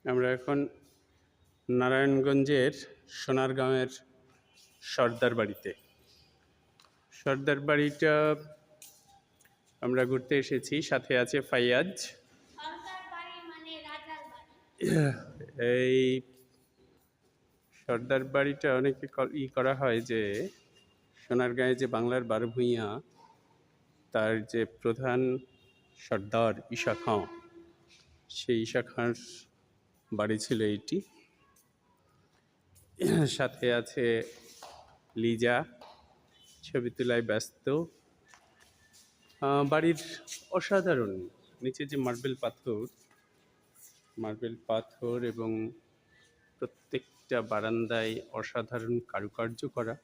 আমরা এখন নারায়ণগঞ্জের সোনারগাঁওয়ের সর্দার বাড়িতে। সর্দার বাড়িটা আমরা ঘুরতে এসেছি, সাথে আছে ফাইয়াজ। এই সর্দার বাড়িটা অনেকে করা হয় যে সোনারগাঁয়ে যে বাংলার 12 ভূঁইয়া, তার যে প্রধান সর্দার ঈশা খাঁ, সেই ঈশা খাঁর বাড়ি ছিল এইটি। সাথে আছে লিজা, ছবি তোলায় ব্যস্ত। বাড়ির অসাধারণ, নিচে যে মার্বেল পাথর এবং প্রত্যেকটা বারান্দায় অসাধারণ কারুকার্য করা।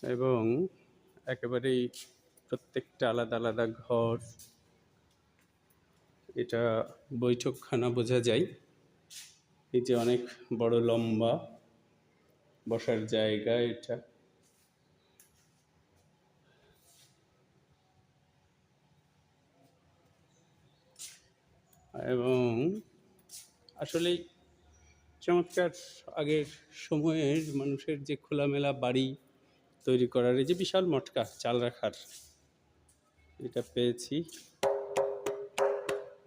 এবং একেবারেই প্রত্যেকটা আলাদা আলাদা ঘর। এটা বৈঠকখানা বোঝা যায়। এই যে অনেক বড় লম্বা বসার জায়গা এটা। এবং আসলেই চমৎকার আগের সময়ের মানুষের যে খোলামেলা বাড়ি তৈরি করার, এই যে বিশাল মটকা চাল রাখার, এটা পেয়েছি।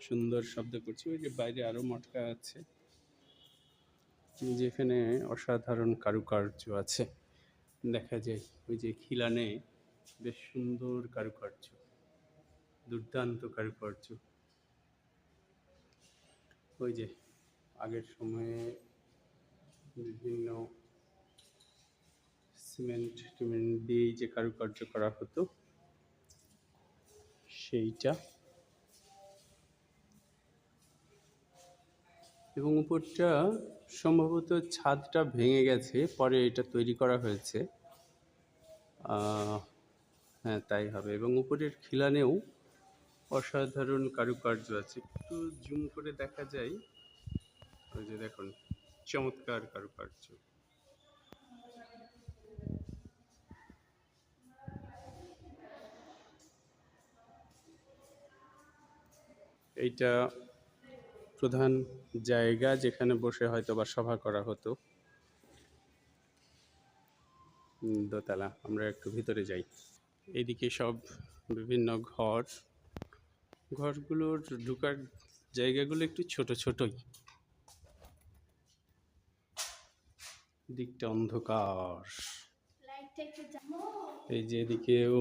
সুন্দর শব্দ করছি। ওই যে বাইরে আরো মটকা আছে, যেখানে অসাধারণ কারুকার্য আছে দেখা যায়। ওই যে খিলানে বেশ সুন্দর কারুকার্য, দুর্দান্ত কারুকার্য। ওই যে আগের সময়ে বিভিন্ন সিমেন্ট দিয়েই যে কারুকার্য করা হতো সেইটা। এবং উপরটা সম্ভবত ছাদটা ভেঙে গেছে, পরে এটা তৈরি করা হয়েছে। হ্যাঁ, তাই হবে। এবং উপরের খিলানেও অসাধারণ কারুকার্য আছে। একটু জুম করে দেখা যায়। ওই যে দেখুন, চমৎকার কারুকার্য। এইটা প্রধান জায়গা যেখানে বসে হয়তো বা সভা করা হতো। দোতলা। আমরা একটু ভিতরে যাই। এইদিকে সব বিভিন্ন ঘরগুলোর ঢোকার জায়গাগুলো একটু ছোট ছোটই, দিকটা অন্ধকার। এই যে এদিকেও